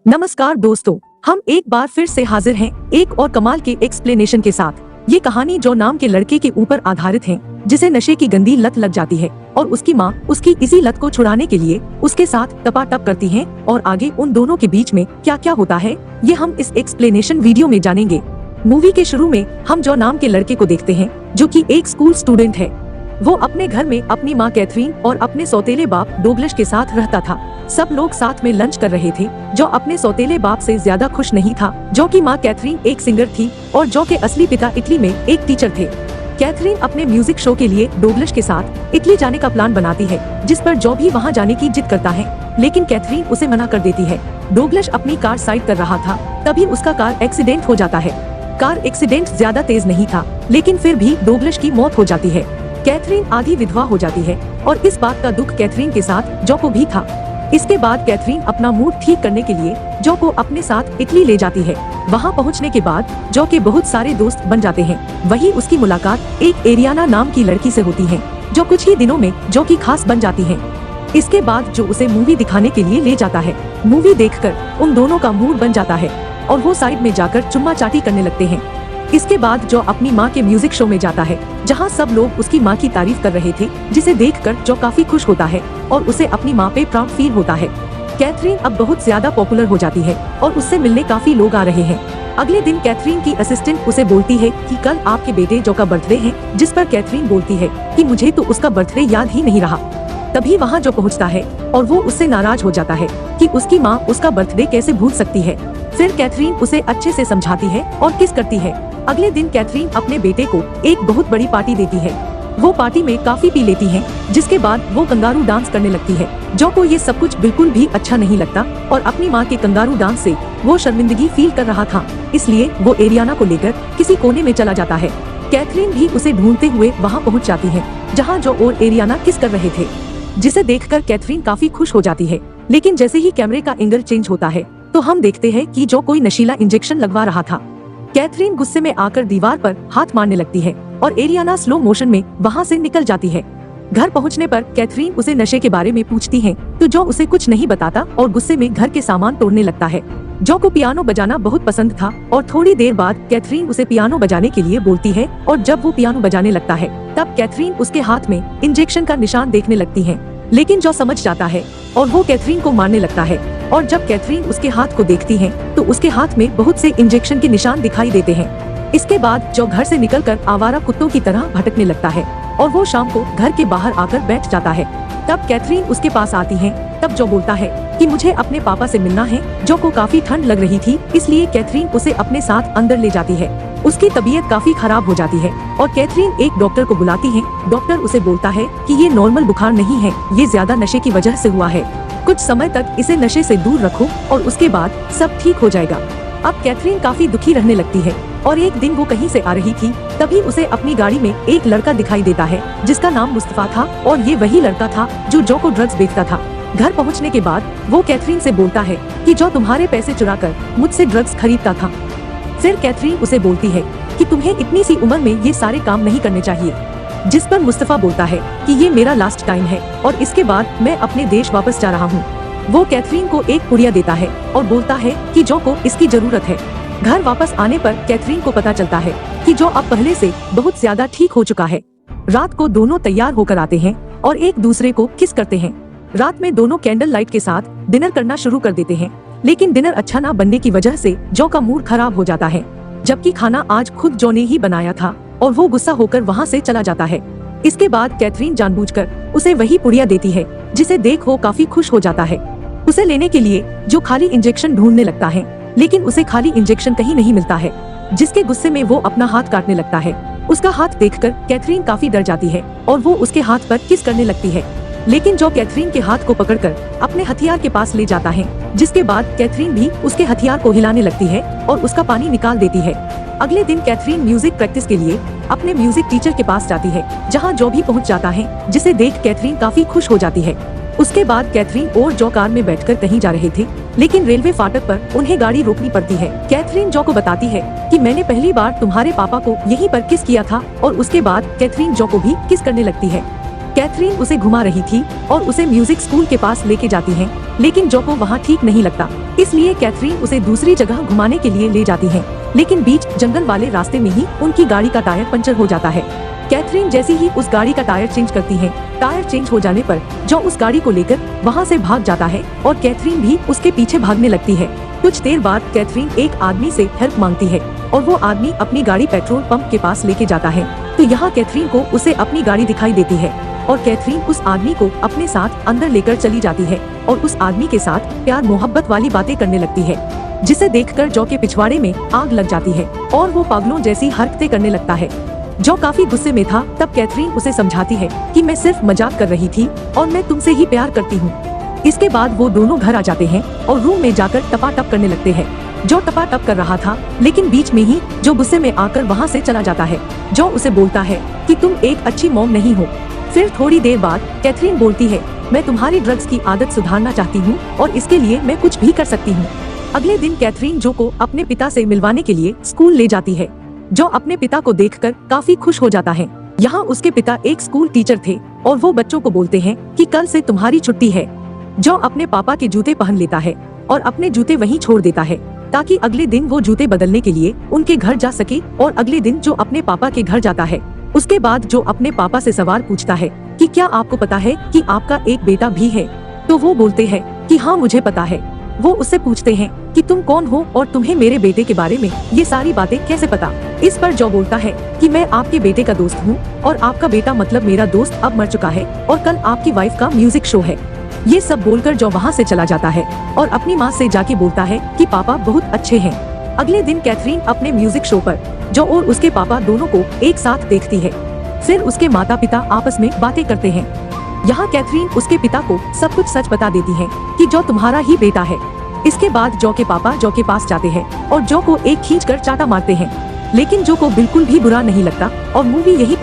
नमस्कार दोस्तों, हम एक बार फिर से हाजिर हैं एक और कमाल के एक्सप्लेनेशन के साथ। ये कहानी जो नाम के लड़के के ऊपर आधारित है जिसे नशे की गंदी लत लग जाती है और उसकी माँ उसकी इसी लत को छुड़ाने के लिए उसके साथ टपाटप करती है और आगे उन दोनों के बीच में क्या क्या होता है ये हम इस एक्सप्लेनेशन वीडियो में जानेंगे। मूवी के शुरू में हम जो नाम के लड़के को देखते हैं जो कि एक स्कूल स्टूडेंट है। वो अपने घर में अपनी माँ कैथरीन और अपने सौतेले बाप डोगलश के साथ रहता था। सब लोग साथ में लंच कर रहे थे। जो अपने सौतेले बाप से ज्यादा खुश नहीं था, जो कि माँ कैथरीन एक सिंगर थी और जो के असली पिता इटली में एक टीचर थे। कैथरीन अपने म्यूजिक शो के लिए डोगलश के साथ इटली जाने का प्लान बनाती है, जिस पर जो भी वहाँ जाने की जिद करता है, लेकिन कैथरीन उसे मना कर देती है। डोगलश अपनी कार साइड कर रहा था, तभी उसका कार एक्सीडेंट हो जाता है। कार एक्सीडेंट ज्यादा तेज नहीं था, लेकिन फिर भी डोगलश की मौत हो जाती है। कैथरीन आधी विधवा हो जाती है और इस बात का दुख कैथरीन के साथ जो को भी था। इसके बाद कैथरीन अपना मूड ठीक करने के लिए जो को अपने साथ इटली ले जाती है। वहां पहुंचने के बाद जो के बहुत सारे दोस्त बन जाते हैं। वहीं उसकी मुलाकात एक एरियाना नाम की लड़की से होती है, जो कुछ ही दिनों में जो की खास बन जाती है। इसके बाद जो उसे मूवी दिखाने के लिए ले जाता है। मूवी देखकर उन दोनों का मूड बन जाता है और वो साइड में जाकर चुम्मा चाटी करने लगते हैं। इसके बाद जो अपनी माँ के म्यूजिक शो में जाता है, जहाँ सब लोग उसकी माँ की तारीफ कर रहे थे, जिसे देखकर जो काफी खुश होता है और उसे अपनी माँ पे प्राउड फील होता है। कैथरीन अब बहुत ज्यादा पॉपुलर हो जाती है और उससे मिलने काफी लोग आ रहे हैं। अगले दिन कैथरीन की असिस्टेंट उसे बोलती है कि कल आपके बेटे जो का बर्थडे है, जिस पर कैथरीन बोलती है कि मुझे तो उसका बर्थडे याद ही नहीं रहा। तभी वहाँ जो पहुँचता है और वो उससे नाराज हो जाता है कि उसकी माँ उसका बर्थडे कैसे भूल सकती है। फिर कैथरीन उसे अच्छे से समझाती है और किस करती है। अगले दिन कैथरीन अपने बेटे को एक बहुत बड़ी पार्टी देती है। वो पार्टी में काफी पी लेती है, जिसके बाद वो कंगारू डांस करने लगती है। जो को ये सब कुछ बिल्कुल भी अच्छा नहीं लगता और अपनी माँ के कंगारू डांस से वो शर्मिंदगी फील कर रहा था, इसलिए वो एरियाना को लेकर किसी कोने में चला जाता है। कैथरीन भी उसे ढूंढते हुए वहाँ पहुँच जाती है, जहाँ जो और एरियाना किस कर रहे थे, जिसे देखकर कैथरीन काफी खुश हो जाती है। लेकिन जैसे ही कैमरे का एंगल चेंज होता है तो हम देखते हैं कि जो कोई नशीला इंजेक्शन लगवा रहा था। कैथरीन गुस्से में आकर दीवार पर हाथ मारने लगती है और एरियाना स्लो मोशन में वहाँ से निकल जाती है। घर पहुँचने पर कैथरीन उसे नशे के बारे में पूछती है तो जो उसे कुछ नहीं बताता और गुस्से में घर के सामान तोड़ने लगता है। जो को पियानो बजाना बहुत पसंद था और थोड़ी देर बाद कैथरीन उसे पियानो बजाने के लिए बोलती है और जब वो पियानो बजाने लगता है तब कैथरीन उसके हाथ में इंजेक्शन का निशान देखने लगती है। लेकिन जो समझ जाता है और वो कैथरीन को मारने लगता है और जब कैथरीन उसके हाथ को देखती है तो उसके हाथ में बहुत से इंजेक्शन के निशान दिखाई देते हैं। इसके बाद जो घर से निकलकर आवारा कुत्तों की तरह भटकने लगता है और वो शाम को घर के बाहर आकर बैठ जाता है। तब कैथरीन उसके पास आती है। तब जो बोलता है कि मुझे अपने पापा से मिलना है। जो को काफी ठंड लग रही थी, इसलिए कैथरीन उसे अपने साथ अंदर ले जाती है। उसकी तबीयत काफी खराब हो जाती है और कैथरीन एक डॉक्टर को बुलाती है। डॉक्टर उसे बोलता है कि ये नॉर्मल बुखार नहीं है, ये ज्यादा नशे की वजह से हुआ है। कुछ समय तक इसे नशे से दूर रखो और उसके बाद सब ठीक हो जाएगा। अब कैथरीन काफी दुखी रहने लगती है और एक दिन वो कहीं से आ रही थी, तभी उसे अपनी गाड़ी में एक लड़का दिखाई देता है जिसका नाम मुस्तफा था और ये वही लड़का था जो को ड्रग्स बेचता था। घर पहुंचने के बाद वो कैथरीन से बोलता है कि जो तुम्हारे पैसे चुराकर मुझसे ड्रग्स खरीदता था। फिर कैथरीन उसे बोलती है कि तुम्हें इतनी सी उम्र में ये सारे काम नहीं करने चाहिए, जिस पर मुस्तफा बोलता है कि ये मेरा लास्ट टाइम है और इसके बाद मैं अपने देश वापस जा रहा हूँ। वो कैथरीन को एक पुड़िया देता है और बोलता है कि जो को इसकी जरूरत है। घर वापस आने पर कैथरीन को पता चलता है कि जो अब पहले से बहुत ज्यादा ठीक हो चुका है। रात को दोनों तैयार होकर आते हैं और एक दूसरे को किस करते हैं। रात में दोनों कैंडल लाइट के साथ डिनर करना शुरू कर देते हैं, लेकिन डिनर अच्छा ना बनने की वजह से जो का मूड खराब हो जाता है, जबकि खाना आज खुद जो ने ही बनाया था और वो गुस्सा होकर वहाँ से चला जाता है। इसके बाद कैथरीन जानबूझकर उसे वही पुड़िया देती है, जिसे देख वो काफी खुश हो जाता है। उसे लेने के लिए जो खाली इंजेक्शन ढूंढने लगता है, लेकिन उसे खाली इंजेक्शन कहीं नहीं मिलता है, जिसके गुस्से में वो अपना हाथ काटने लगता है। उसका हाथ देखकर कैथरीन काफी डर जाती है और वो उसके हाथ पर किस करने लगती है, लेकिन जो कैथरीन के हाथ को पकड़कर अपने हथियार के पास ले जाता है, जिसके बाद कैथरीन भी उसके हथियार को हिलाने लगती है और उसका पानी निकाल देती है। अगले दिन कैथरीन म्यूजिक प्रैक्टिस के लिए अपने म्यूजिक टीचर के पास जाती है, जहाँ जो भी पहुँच जाता है, जिसे देख कैथरीन काफी खुश हो जाती है। उसके बाद कैथरीन और जो कार में बैठकर कहीं जा रहे थे, लेकिन रेलवे फाटक पर उन्हें गाड़ी रोकनी पड़ती है। कैथरीन जो को बताती है कि मैंने पहली बार तुम्हारे पापा को यहीं पर किस किया था और उसके बाद कैथरीन जो को भी किस करने लगती है। कैथरीन उसे घुमा रही थी और उसे म्यूजिक स्कूल के पास लेके जाती है, लेकिन जो को वहाँ ठीक नहीं लगता। इसलिए कैथरीन उसे दूसरी जगह घुमाने के लिए ले जाती है, लेकिन बीच जंगल वाले रास्ते में ही उनकी गाड़ी का टायर पंचर हो जाता है। कैथरीन जैसे ही उस गाड़ी का टायर चेंज करती है, टायर चेंज हो जाने पर जो उस गाड़ी को लेकर वहाँ से भाग जाता है और कैथरीन भी उसके पीछे भागने लगती है। कुछ देर बाद कैथरीन एक आदमी से हेल्प मांगती है और वो आदमी अपनी गाड़ी पेट्रोल पंप के पास लेके जाता है। तो यहाँ कैथरीन को उसे अपनी गाड़ी दिखाई देती है और कैथरीन उस आदमी को अपने साथ अंदर लेकर चली जाती है और उस आदमी के साथ प्यार मोहब्बत वाली बातें करने लगती है, जिसे देखकर जो के पिछवाड़े में आग लग जाती है और वो पागलों जैसी हरकतें करने लगता है। जो काफी गुस्से में था, तब कैथरीन उसे समझाती है कि मैं सिर्फ मजाक कर रही थी और मैं तुमसे ही प्यार करती हूँ। इसके बाद वो दोनों घर आ जाते हैं और रूम में जाकर टपाटप करने लगते हैं। जो टपाटप कर रहा था, लेकिन बीच में ही जो गुस्से में आकर वहाँ से चला जाता है। जो उसे बोलता है कि तुम एक अच्छी मॉम नहीं हो। फिर थोड़ी देर बाद कैथरीन बोलती है, मैं तुम्हारी ड्रग्स की आदत सुधारना चाहती हूँ और इसके लिए मैं कुछ भी कर सकती हूँ। अगले दिन कैथरीन जो को अपने पिता से मिलवाने के लिए स्कूल ले जाती है। जो अपने पिता को देखकर काफी खुश हो जाता है। यहाँ उसके पिता एक स्कूल टीचर थे और वो बच्चों को बोलते हैं कि कल से तुम्हारी छुट्टी है। जो अपने पापा के जूते पहन लेता है और अपने जूते वहीं छोड़ देता है ताकि अगले दिन वो जूते बदलने के लिए उनके घर जा सके। और अगले दिन जो अपने पापा के घर जाता है, उसके बाद जो अपने पापा से सवाल पूछता है कि क्या आपको पता है कि आपका एक बेटा भी है। तो वो बोलते हैं कि हाँ मुझे पता है। वो उससे पूछते हैं कि तुम कौन हो और तुम्हें मेरे बेटे के बारे में ये सारी बातें कैसे पता। इस पर जो बोलता है कि मैं आपके बेटे का दोस्त हूँ और आपका बेटा मतलब मेरा दोस्त अब मर चुका है और कल आपकी वाइफ का म्यूजिक शो है। ये सब बोलकर जो वहाँ से चला जाता है और अपनी माँ से जाके बोलता है कि पापा बहुत अच्छे हैं। अगले दिन कैथरीन अपने म्यूजिक शो पर जो और उसके पापा दोनों को एक साथ देखती है। फिर उसके माता पिता आपस में बातें करते हैं। यहाँ कैथरीन उसके पिता को सब कुछ सच बता देती है कि जो तुम्हारा ही बेटा है। इसके बाद जो के पापा जो के पास जाते हैं और जो को एक खींचकर चाटा मारते हैं, लेकिन जो को बिल्कुल भी बुरा नहीं लगता और मूवी यहीं पर